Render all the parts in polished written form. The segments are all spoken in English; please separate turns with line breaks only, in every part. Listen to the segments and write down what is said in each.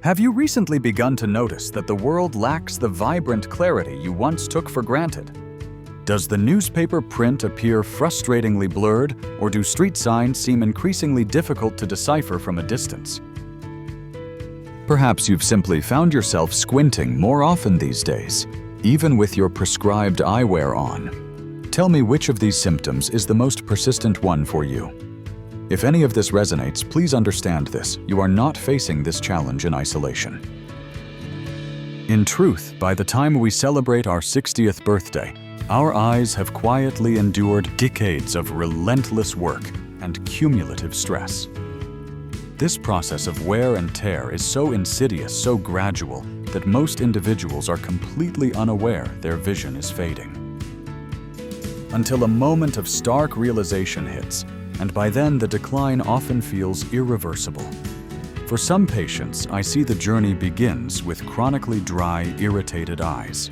Have you recently begun to notice that the world lacks the vibrant clarity you once took for granted? Does the newspaper print appear frustratingly blurred, or do street signs seem increasingly difficult to decipher from a distance? Perhaps you've simply found yourself squinting more often these days, even with your prescribed eyewear on. Tell me which of these symptoms is the most persistent one for you. If any of this resonates, please understand this: you are not facing this challenge in isolation. In truth, by the time we celebrate our 60th birthday, our eyes have quietly endured decades of relentless work and cumulative stress. This process of wear and tear is so insidious, so gradual, that most individuals are completely unaware their vision is fading. Until a moment of stark realization hits, and by then the decline often feels irreversible. For some patients, I see the journey begins with chronically dry, irritated eyes.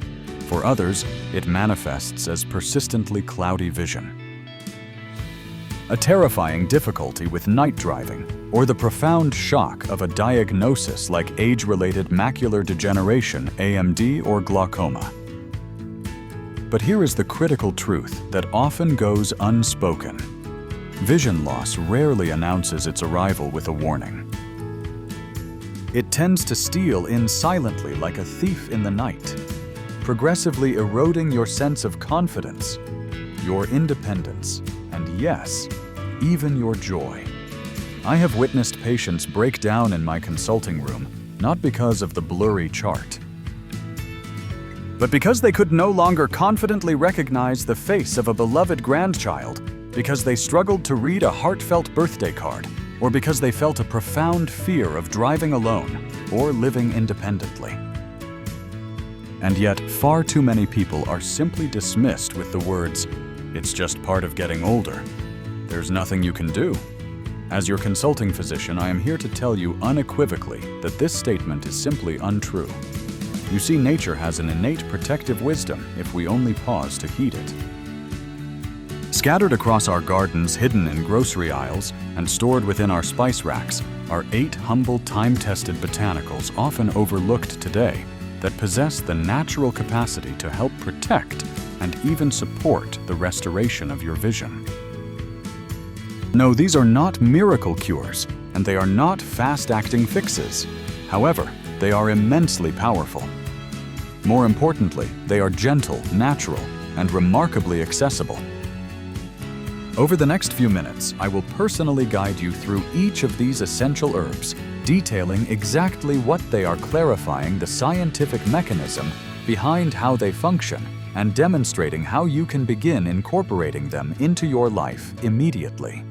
For others, it manifests as persistently cloudy vision. A terrifying difficulty with night driving, or the profound shock of a diagnosis like age-related macular degeneration, AMD, or glaucoma. But here is the critical truth that often goes unspoken. Vision loss rarely announces its arrival with a warning. It tends to steal in silently like a thief in the night, progressively eroding your sense of confidence, your independence, and yes, even your joy. I have witnessed patients break down in my consulting room, not because of the blurry chart, but because they could no longer confidently recognize the face of a beloved grandchild, because they struggled to read a heartfelt birthday card, or because they felt a profound fear of driving alone or living independently. And yet, far too many people are simply dismissed with the words, "It's just part of getting older. There's nothing you can do." As your consulting physician, I am here to tell you unequivocally that this statement is simply untrue. You see, nature has an innate protective wisdom if we only pause to heed it. Scattered across our gardens, hidden in grocery aisles, and stored within our spice racks are 8 humble, time-tested botanicals often overlooked today that possess the natural capacity to help protect and even support the restoration of your vision. No, these are not miracle cures, and they are not fast-acting fixes. However, they are immensely powerful. More importantly, they are gentle, natural, and remarkably accessible. Over the next few minutes, I will personally guide you through each of these essential herbs, detailing exactly what they are, clarifying the scientific mechanism behind how they function, and demonstrating how you can begin incorporating them into your life immediately.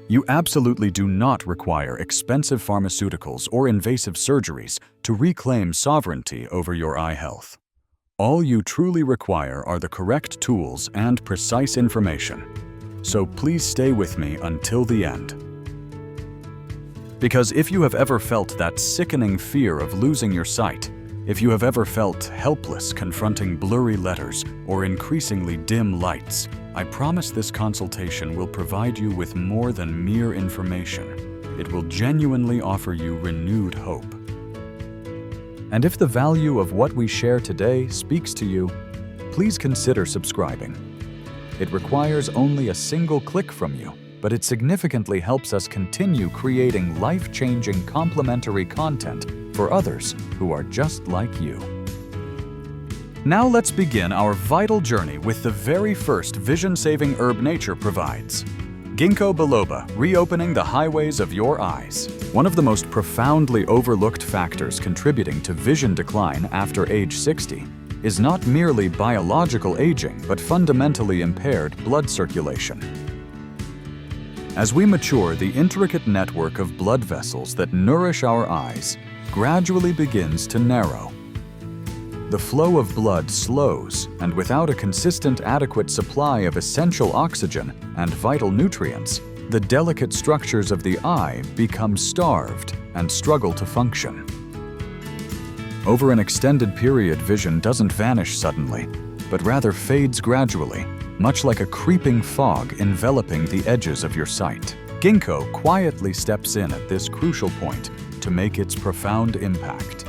You absolutely do not require expensive pharmaceuticals or invasive surgeries to reclaim sovereignty over your eye health. All you truly require are the correct tools and precise information. So please stay with me until the end. Because if you have ever felt that sickening fear of losing your sight, if you have ever felt helpless confronting blurry letters or increasingly dim lights, I promise this consultation will provide you with more than mere information. It will genuinely offer you renewed hope. And if the value of what we share today speaks to you, please consider subscribing. It requires only a single click from you, but it significantly helps us continue creating life-changing complementary content for others who are just like you. Now let's begin our vital journey with the very first vision-saving herb nature provides. Ginkgo biloba, reopening the highways of your eyes. One of the most profoundly overlooked factors contributing to vision decline after age 60 is not merely biological aging, but fundamentally impaired blood circulation. As we mature, the intricate network of blood vessels that nourish our eyes gradually begins to narrow. The flow of blood slows, and without a consistent, adequate supply of essential oxygen and vital nutrients, the delicate structures of the eye become starved and struggle to function. Over an extended period, vision doesn't vanish suddenly, but rather fades gradually, much like a creeping fog enveloping the edges of your sight. Ginkgo quietly steps in at this crucial point, to make its profound impact.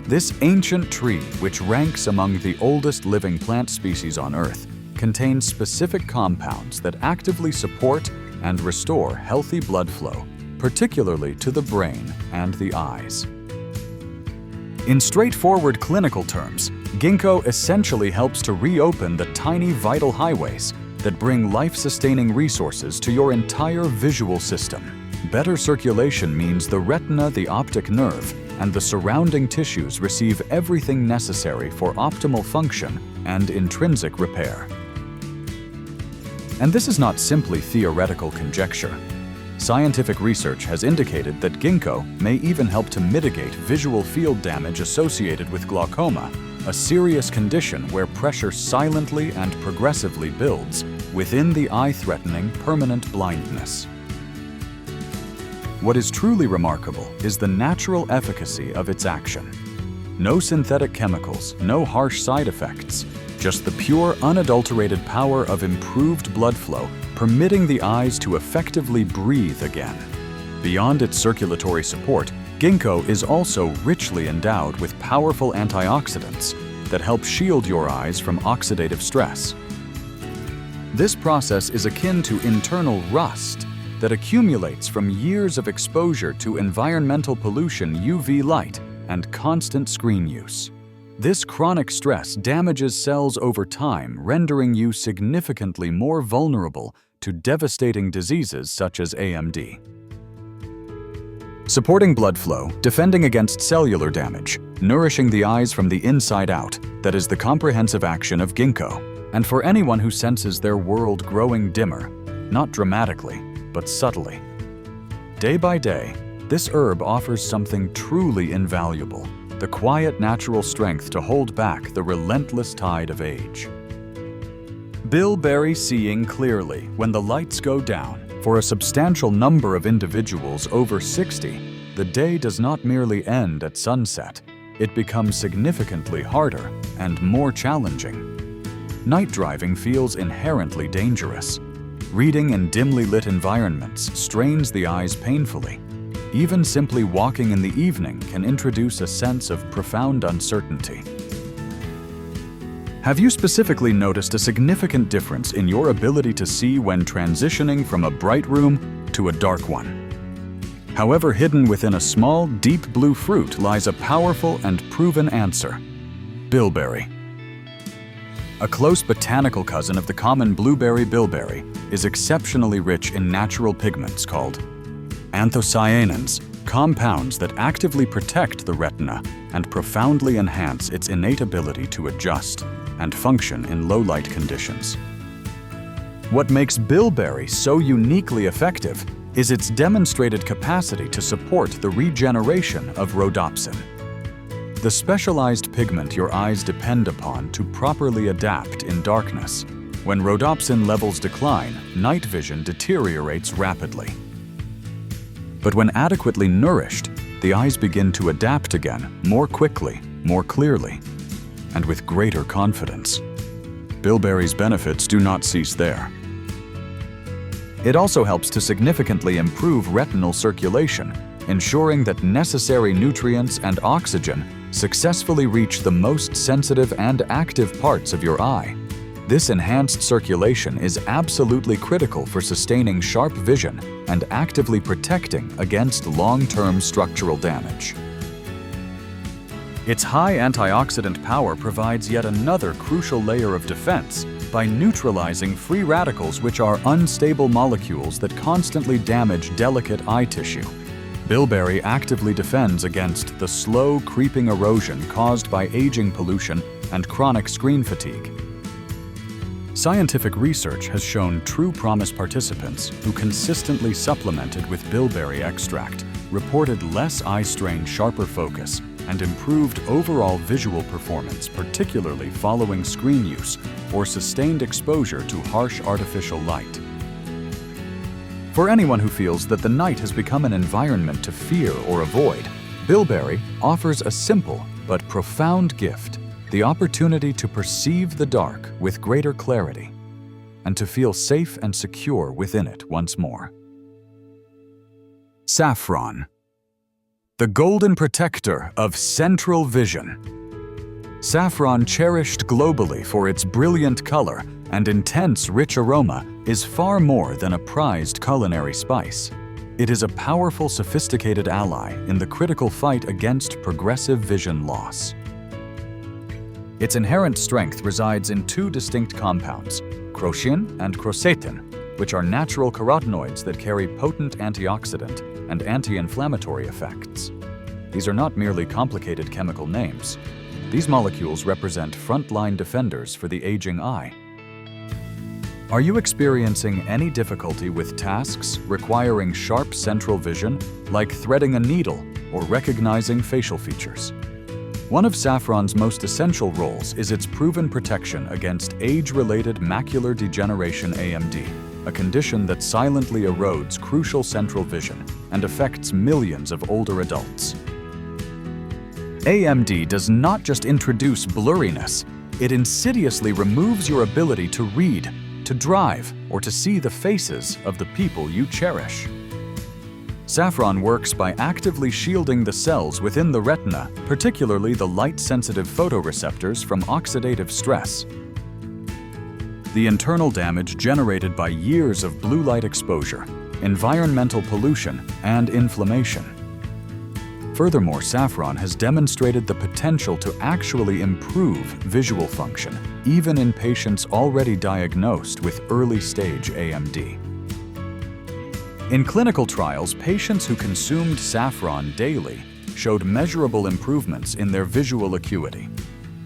This ancient tree, which ranks among the oldest living plant species on Earth, contains specific compounds that actively support and restore healthy blood flow, particularly to the brain and the eyes. In straightforward clinical terms, Ginkgo essentially helps to reopen the tiny vital highways that bring life-sustaining resources to your entire visual system. Better circulation means the retina, the optic nerve, and the surrounding tissues receive everything necessary for optimal function and intrinsic repair. And this is not simply theoretical conjecture. Scientific research has indicated that Ginkgo may even help to mitigate visual field damage associated with glaucoma, a serious condition where pressure silently and progressively builds within the eye, threatening permanent blindness. What is truly remarkable is the natural efficacy of its action. No synthetic chemicals, no harsh side effects, just the pure, unadulterated power of improved blood flow, permitting the eyes to effectively breathe again. Beyond its circulatory support, Ginkgo is also richly endowed with powerful antioxidants that help shield your eyes from oxidative stress. This process is akin to internal rust that accumulates from years of exposure to environmental pollution, UV light, and constant screen use. This chronic stress damages cells over time, rendering you significantly more vulnerable to devastating diseases such as AMD. Supporting blood flow, defending against cellular damage, nourishing the eyes from the inside out, that is the comprehensive action of Ginkgo. And for anyone who senses their world growing dimmer, not dramatically, but subtly. Day by day, this herb offers something truly invaluable, the quiet natural strength to hold back the relentless tide of age. Bilberry seeing clearly when the lights go down. For a substantial number of individuals over 60, the day does not merely end at sunset, it becomes significantly harder and more challenging. Night driving feels inherently dangerous. Reading in dimly lit environments strains the eyes painfully. Even simply walking in the evening can introduce a sense of profound uncertainty. Have you specifically noticed a significant difference in your ability to see when transitioning from a bright room to a dark one? However, hidden within a small, deep blue fruit lies a powerful and proven answer: bilberry. A close botanical cousin of the common blueberry bilberry is exceptionally rich in natural pigments called anthocyanins, compounds that actively protect the retina and profoundly enhance its innate ability to adjust and function in low-light conditions. What makes bilberry so uniquely effective is its demonstrated capacity to support the regeneration of rhodopsin, the specialized pigment your eyes depend upon to properly adapt in darkness. When rhodopsin levels decline, night vision deteriorates rapidly. But when adequately nourished, the eyes begin to adapt again more quickly, more clearly, and with greater confidence. Bilberry's benefits do not cease there. It also helps to significantly improve retinal circulation, ensuring that necessary nutrients and oxygen successfully reach the most sensitive and active parts of your eye. This enhanced circulation is absolutely critical for sustaining sharp vision and actively protecting against long-term structural damage. Its high antioxidant power provides yet another crucial layer of defense by neutralizing free radicals, which are unstable molecules that constantly damage delicate eye tissue. Bilberry actively defends against the slow, creeping erosion caused by aging pollution and chronic screen fatigue. Scientific research has shown true promise. Participants who consistently supplemented with bilberry extract reported less eye strain, sharper focus, and improved overall visual performance, particularly following screen use or sustained exposure to harsh artificial light. For anyone who feels that the night has become an environment to fear or avoid, bilberry offers a simple but profound gift: the opportunity to perceive the dark with greater clarity and to feel safe and secure within it once more. Saffron. the golden protector of central vision. Saffron, cherished globally for its brilliant color and intense, rich aroma, is far more than a prized culinary spice. It is a powerful, sophisticated ally in the critical fight against progressive vision loss. Its inherent strength resides in two distinct compounds, crocin and crocetin, which are natural carotenoids that carry potent antioxidant and anti-inflammatory effects. These are not merely complicated chemical names. These molecules represent frontline defenders for the aging eye. Are you experiencing any difficulty with tasks requiring sharp central vision, like threading a needle or recognizing facial features? One of saffron's most essential roles is its proven protection against age-related macular degeneration (AMD), a condition that silently erodes crucial central vision and affects millions of older adults. AMD does not just introduce blurriness, it insidiously removes your ability to read, to drive, or to see the faces of the people you cherish. Saffron works by actively shielding the cells within the retina, particularly the light-sensitive photoreceptors, from oxidative stress, the internal damage generated by years of blue light exposure, environmental pollution, and inflammation. Furthermore, saffron has demonstrated the potential to actually improve visual function, even in patients already diagnosed with early-stage AMD. In clinical trials, patients who consumed saffron daily showed measurable improvements in their visual acuity.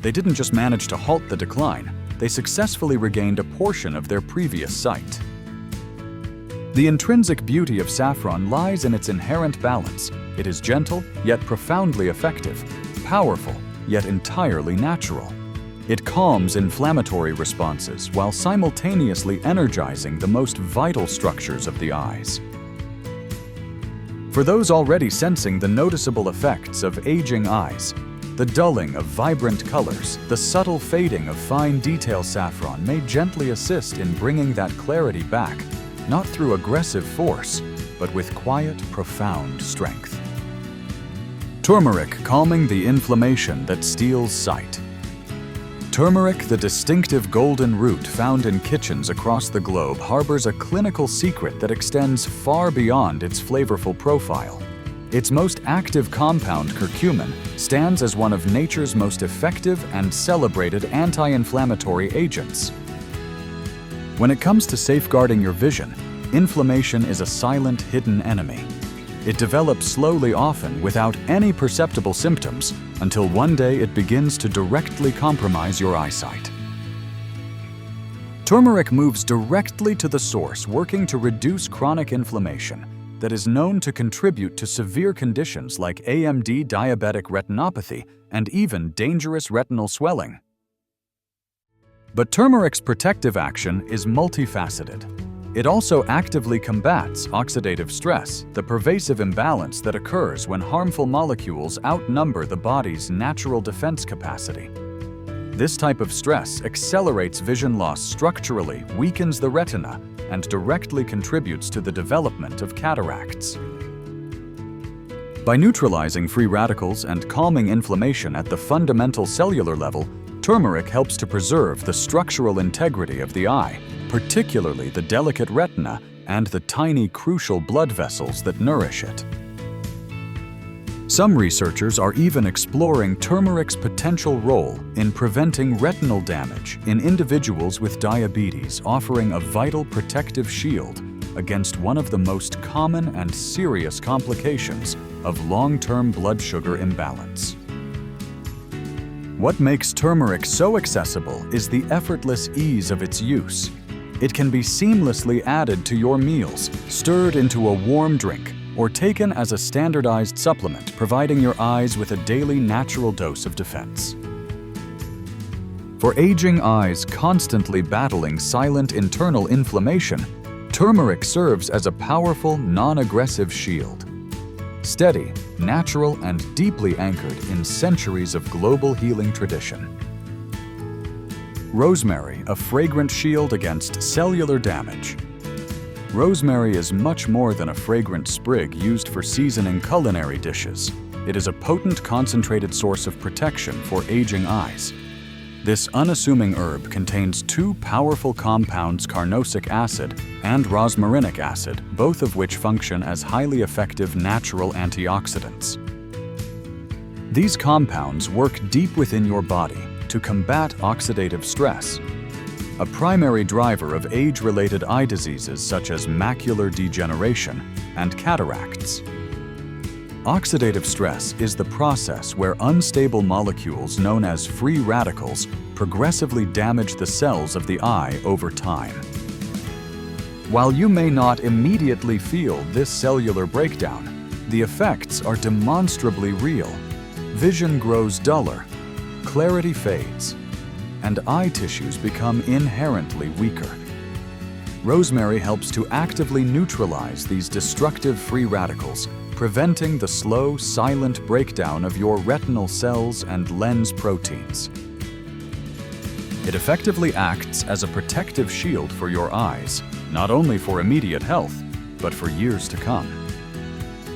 They didn't just manage to halt the decline, they successfully regained a portion of their previous sight. The intrinsic beauty of saffron lies in its inherent balance. It is gentle, yet profoundly effective, powerful, yet entirely natural. It calms inflammatory responses while simultaneously energizing the most vital structures of the eyes. For those already sensing the noticeable effects of aging eyes, the dulling of vibrant colors, the subtle fading of fine detail, saffron may gently assist in bringing that clarity back, not through aggressive force, but with quiet, profound strength. Turmeric, calming the inflammation that steals sight. Turmeric, the distinctive golden root found in kitchens across the globe, harbors a clinical secret that extends far beyond its flavorful profile. Its most active compound, curcumin, stands as one of nature's most effective and celebrated anti-inflammatory agents. When it comes to safeguarding your vision, inflammation is a silent, hidden enemy. It develops slowly, often without any perceptible symptoms, until one day it begins to directly compromise your eyesight. Turmeric moves directly to the source, working to reduce chronic inflammation that is known to contribute to severe conditions like AMD, diabetic retinopathy, and even dangerous retinal swelling. But turmeric's protective action is multifaceted. It also actively combats oxidative stress, the pervasive imbalance that occurs when harmful molecules outnumber the body's natural defense capacity. This type of stress accelerates vision loss structurally, weakens the retina, and directly contributes to the development of cataracts. By neutralizing free radicals and calming inflammation at the fundamental cellular level, turmeric helps to preserve the structural integrity of the eye, particularly the delicate retina and the tiny, crucial blood vessels that nourish it. Some researchers are even exploring turmeric's potential role in preventing retinal damage in individuals with diabetes, offering a vital protective shield against one of the most common and serious complications of long-term blood sugar imbalance. What makes turmeric so accessible is the effortless ease of its use. It can be seamlessly added to your meals, stirred into a warm drink, or taken as a standardized supplement, providing your eyes with a daily natural dose of defense. For aging eyes constantly battling silent internal inflammation, turmeric serves as a powerful, non-aggressive shield. Steady, natural, and deeply anchored in centuries of global healing tradition. Rosemary, a fragrant shield against cellular damage. Rosemary is much more than a fragrant sprig used for seasoning culinary dishes. It is a potent concentrated source of protection for aging eyes. This unassuming herb contains two powerful compounds, carnosic acid and rosmarinic acid, both of which function as highly effective natural antioxidants. These compounds work deep within your body to combat oxidative stress, a primary driver of age-related eye diseases such as macular degeneration and cataracts. Oxidative stress is the process where unstable molecules known as free radicals progressively damage the cells of the eye over time. While you may not immediately feel this cellular breakdown, the effects are demonstrably real. Vision grows duller, clarity fades, and eye tissues become inherently weaker. Rosemary helps to actively neutralize these destructive free radicals, preventing the slow, silent breakdown of your retinal cells and lens proteins. It effectively acts as a protective shield for your eyes, not only for immediate health, but for years to come.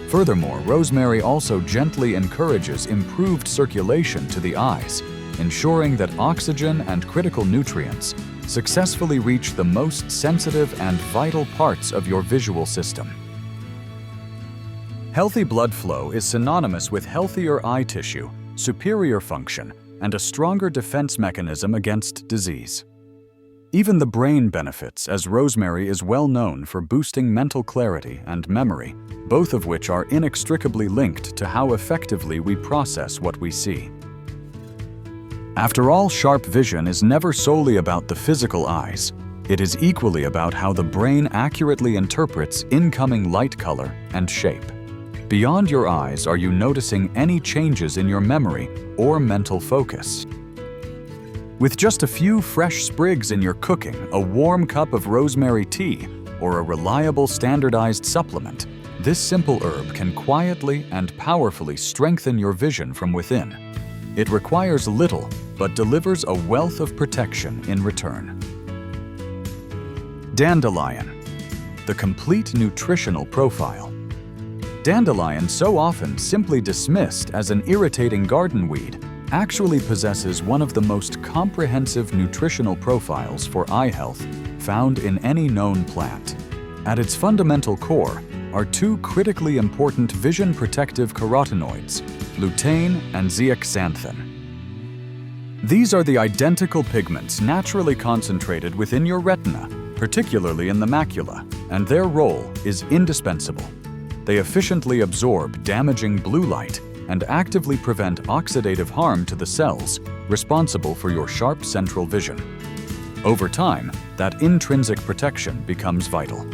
Furthermore, rosemary also gently encourages improved circulation to the eyes, ensuring that oxygen and critical nutrients successfully reach the most sensitive and vital parts of your visual system. Healthy blood flow is synonymous with healthier eye tissue, superior function, and a stronger defense mechanism against disease. Even the brain benefits, as rosemary is well known for boosting mental clarity and memory, both of which are inextricably linked to how effectively we process what we see. After all, sharp vision is never solely about the physical eyes. It is equally about how the brain accurately interprets incoming light color and shape. Beyond your eyes, are you noticing any changes in your memory or mental focus? With just a few fresh sprigs in your cooking, a warm cup of rosemary tea, or a reliable standardized supplement, this simple herb can quietly and powerfully strengthen your vision from within. It requires little, but delivers a wealth of protection in return. Dandelion, the complete nutritional profile. Dandelion, so often simply dismissed as an irritating garden weed, actually possesses one of the most comprehensive nutritional profiles for eye health found in any known plant. At its fundamental core are two critically important vision protective carotenoids, lutein and zeaxanthin. These are the identical pigments naturally concentrated within your retina, particularly in the macula, and their role is indispensable. They efficiently absorb damaging blue light and actively prevent oxidative harm to the cells responsible for your sharp central vision. Over time, that intrinsic protection becomes vital.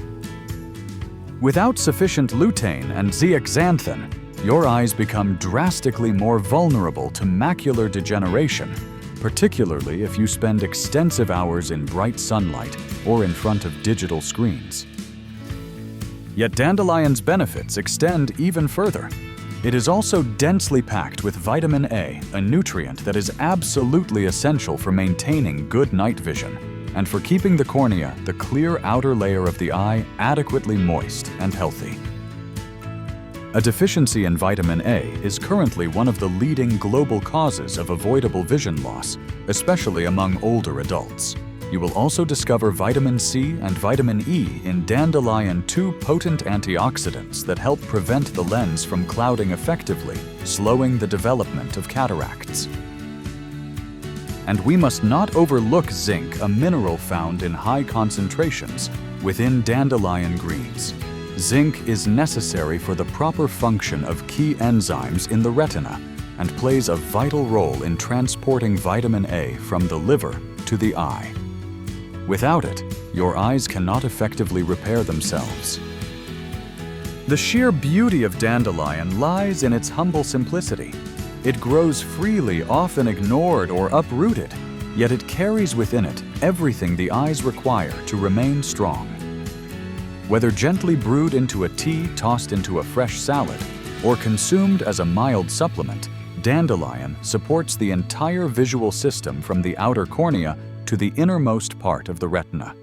Without sufficient lutein and zeaxanthin, your eyes become drastically more vulnerable to macular degeneration, particularly if you spend extensive hours in bright sunlight or in front of digital screens. Yet dandelion's benefits extend even further. It is also densely packed with vitamin A, a nutrient that is absolutely essential for maintaining good night vision and for keeping the cornea, the clear outer layer of the eye, adequately moist and healthy. A deficiency in vitamin A is currently one of the leading global causes of avoidable vision loss, especially among older adults. You will also discover vitamin C and vitamin E in dandelion, two potent antioxidants that help prevent the lens from clouding effectively, slowing the development of cataracts. And we must not overlook zinc, a mineral found in high concentrations within dandelion greens. Zinc is necessary for the proper function of key enzymes in the retina and plays a vital role in transporting vitamin A from the liver to the eye. Without it, your eyes cannot effectively repair themselves. The sheer beauty of dandelion lies in its humble simplicity. It grows freely, often ignored or uprooted, yet it carries within it everything the eyes require to remain strong. Whether gently brewed into a tea, tossed into a fresh salad, or consumed as a mild supplement, dandelion supports the entire visual system from the outer cornea to the innermost part of the retina.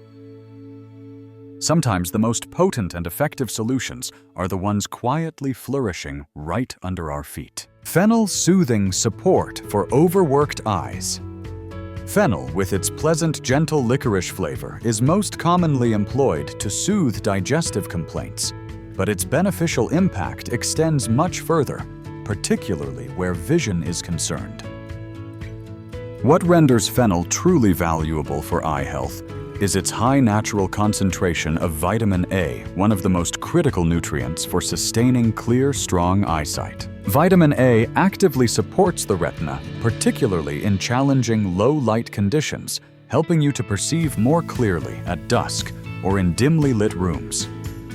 Sometimes the most potent and effective solutions are the ones quietly flourishing right under our feet. Fennel soothing support for overworked eyes. Fennel, with its pleasant, gentle licorice flavor, is most commonly employed to soothe digestive complaints, but its beneficial impact extends much further, particularly where vision is concerned. What renders fennel truly valuable for eye health is its high natural concentration of vitamin A, one of the most critical nutrients for sustaining clear, strong eyesight. Vitamin A actively supports the retina, particularly in challenging low-light conditions, helping you to perceive more clearly at dusk or in dimly lit rooms.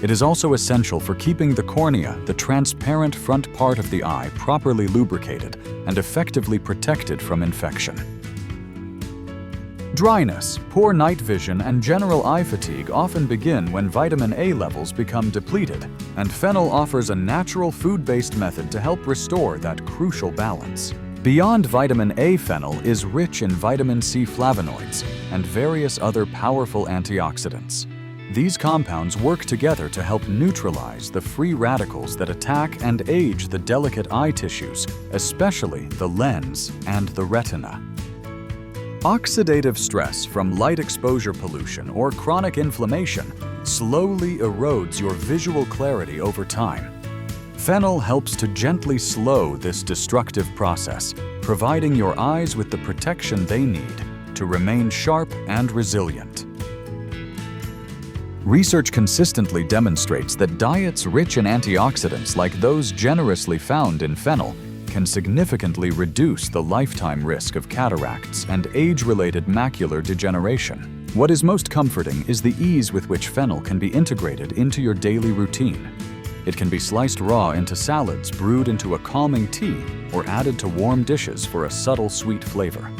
It is also essential for keeping the cornea, the transparent front part of the eye, properly lubricated and effectively protected from infection. Dryness, poor night vision, and general eye fatigue often begin when vitamin A levels become depleted, and fennel offers a natural food-based method to help restore that crucial balance. Beyond vitamin A, fennel is rich in vitamin C flavonoids and various other powerful antioxidants. These compounds work together to help neutralize the free radicals that attack and age the delicate eye tissues, especially the lens and the retina. Oxidative stress from light exposure pollution or chronic inflammation slowly erodes your visual clarity over time. Fennel helps to gently slow this destructive process, providing your eyes with the protection they need to remain sharp and resilient. Research consistently demonstrates that diets rich in antioxidants like those generously found in fennel can significantly reduce the lifetime risk of cataracts and age-related macular degeneration. What is most comforting is the ease with which fennel can be integrated into your daily routine. It can be sliced raw into salads, brewed into a calming tea, or added to warm dishes for a subtle sweet flavor.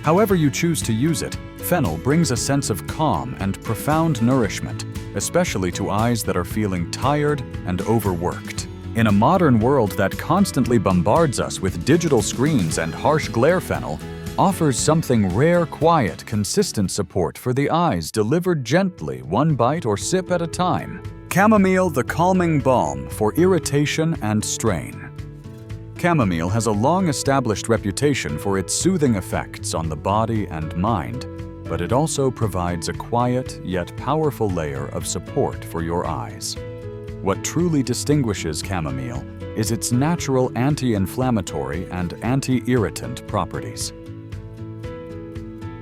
However you choose to use it, fennel brings a sense of calm and profound nourishment, especially to eyes that are feeling tired and overworked. In a modern world that constantly bombards us with digital screens and harsh glare, fennel offers something rare, quiet, consistent support for the eyes, delivered gently, one bite or sip at a time. Chamomile, the calming balm for irritation and strain. Chamomile has a long-established reputation for its soothing effects on the body and mind, but it also provides a quiet yet powerful layer of support for your eyes. What truly distinguishes chamomile is its natural anti-inflammatory and anti-irritant properties.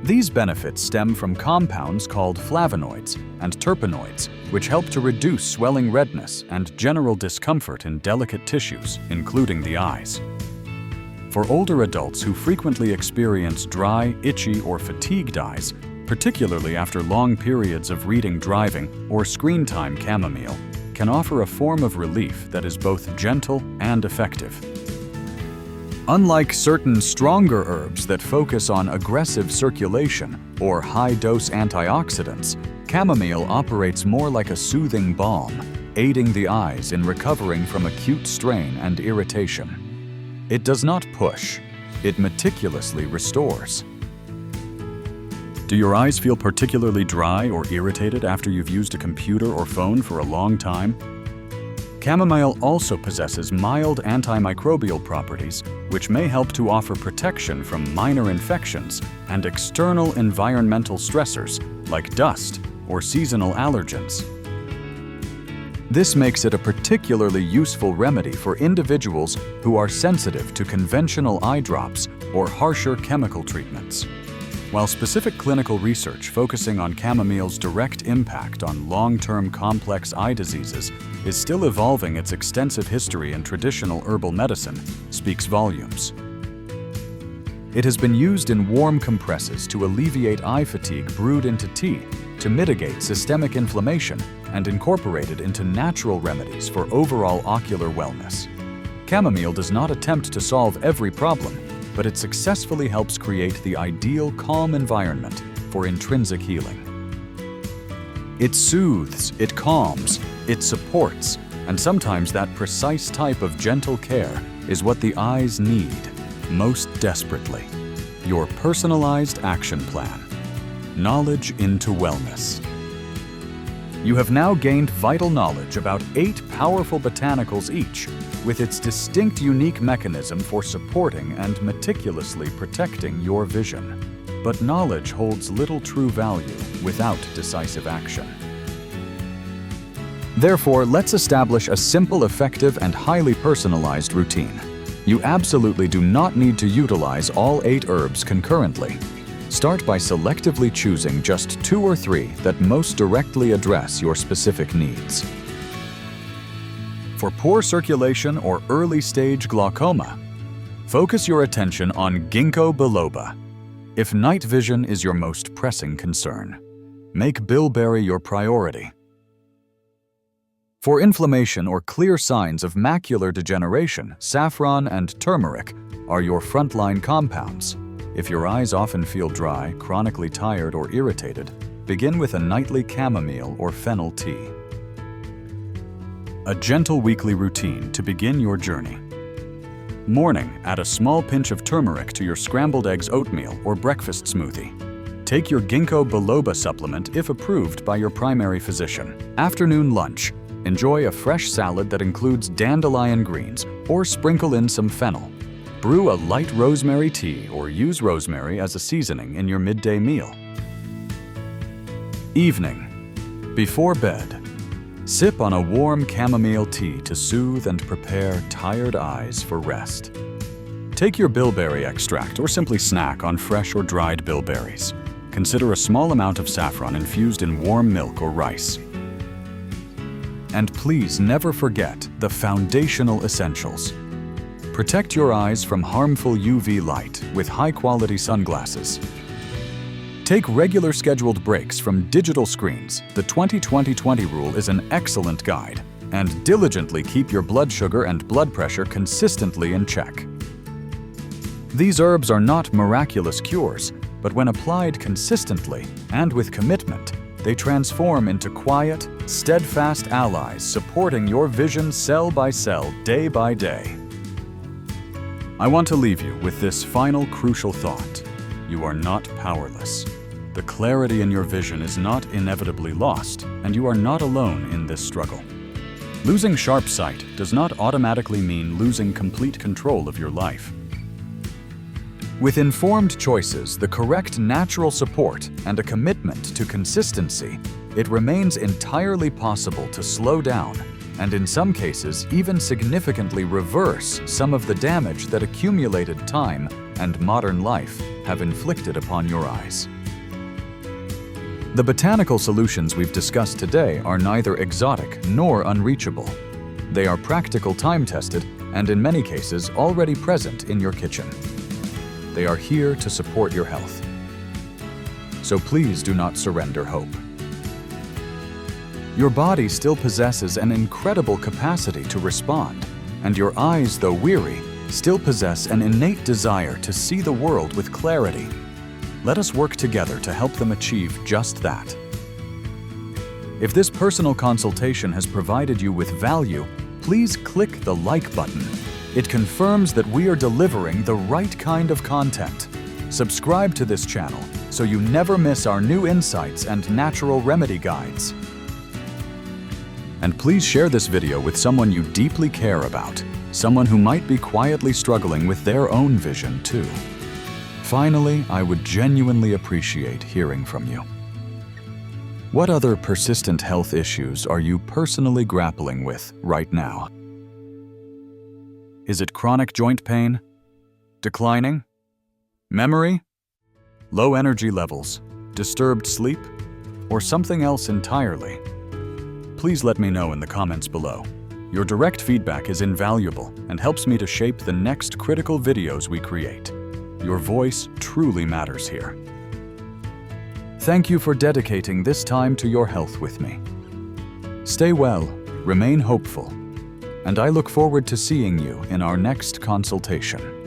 These benefits stem from compounds called flavonoids and terpenoids, which help to reduce swelling, redness, and general discomfort in delicate tissues, including the eyes. For older adults who frequently experience dry, itchy, or fatigued eyes, particularly after long periods of reading, driving, or screen time, chamomile can offer a form of relief that is both gentle and effective. Unlike certain stronger herbs that focus on aggressive circulation or high-dose antioxidants, chamomile operates more like a soothing balm, aiding the eyes in recovering from acute strain and irritation. It does not push, it meticulously restores. Do your eyes feel particularly dry or irritated after you've used a computer or phone for a long time? Chamomile also possesses mild antimicrobial properties, which may help to offer protection from minor infections and external environmental stressors like dust or seasonal allergens. This makes it a particularly useful remedy for individuals who are sensitive to conventional eye drops or harsher chemical treatments. While specific clinical research focusing on chamomile's direct impact on long-term complex eye diseases is still evolving, its extensive history in traditional herbal medicine speaks volumes. It has been used in warm compresses to alleviate eye fatigue, brewed into tea to mitigate systemic inflammation, and incorporated into natural remedies for overall ocular wellness. Chamomile does not attempt to solve every problem, but it successfully helps create the ideal calm environment for intrinsic healing. It soothes, it calms, it supports, and sometimes that precise type of gentle care is what the eyes need most desperately. Your personalized action plan. Knowledge into wellness. You have now gained vital knowledge about 8 powerful botanicals each, with its distinct unique mechanism for supporting and meticulously protecting your vision. But knowledge holds little true value without decisive action. Therefore, let's establish a simple, effective, and highly personalized routine. You absolutely do not need to utilize all 8 herbs concurrently. Start by selectively choosing just 2 or 3 that most directly address your specific needs. For poor circulation or early-stage glaucoma, focus your attention on Ginkgo biloba. If night vision is your most pressing concern, make Bilberry your priority. For inflammation or clear signs of macular degeneration, saffron and turmeric are your frontline compounds. If your eyes often feel dry, chronically tired, or irritated, begin with a nightly chamomile or fennel tea. A gentle weekly routine to begin your journey. Morning, add a small pinch of turmeric to your scrambled eggs oatmeal or breakfast smoothie. Take your Ginkgo biloba supplement if approved by your primary physician. Afternoon lunch, enjoy a fresh salad that includes dandelion greens or sprinkle in some fennel. Brew a light rosemary tea or use rosemary as a seasoning in your midday meal. Evening, before bed, sip on a warm chamomile tea to soothe and prepare tired eyes for rest. Take your bilberry extract or simply snack on fresh or dried bilberries. Consider a small amount of saffron infused in warm milk or rice. And please never forget the foundational essentials. Protect your eyes from harmful UV light with high-quality sunglasses. Take regular scheduled breaks from digital screens. The 20-20-20 rule is an excellent guide. And diligently keep your blood sugar and blood pressure consistently in check. These herbs are not miraculous cures, but when applied consistently and with commitment, they transform into quiet, steadfast allies supporting your vision cell by cell, day by day. I want to leave you with this final crucial thought. You are not powerless. The clarity in your vision is not inevitably lost, and you are not alone in this struggle. Losing sharp sight does not automatically mean losing complete control of your life. With informed choices, the correct natural support, and a commitment to consistency, it remains entirely possible to slow down and in some cases even significantly reverse some of the damage that accumulated time and modern life have inflicted upon your eyes. The botanical solutions we've discussed today are neither exotic nor unreachable. They are practical, time-tested, and in many cases already present in your kitchen. They are here to support your health. So please do not surrender hope. Your body still possesses an incredible capacity to respond, and your eyes, though weary, still possess an innate desire to see the world with clarity. Let us work together to help them achieve just that. If this personal consultation has provided you with value, please click the like button. It confirms that we are delivering the right kind of content. Subscribe to this channel so you never miss our new insights and natural remedy guides. And please share this video with someone you deeply care about, someone who might be quietly struggling with their own vision too. Finally, I would genuinely appreciate hearing from you. What other persistent health issues are you personally grappling with right now? Is it chronic joint pain? Declining? Memory? Low energy levels? Disturbed sleep? Or something else entirely? Please let me know in the comments below. Your direct feedback is invaluable and helps me to shape the next critical videos we create. Your voice truly matters here. Thank you for dedicating this time to your health with me. Stay well, remain hopeful, and I look forward to seeing you in our next consultation.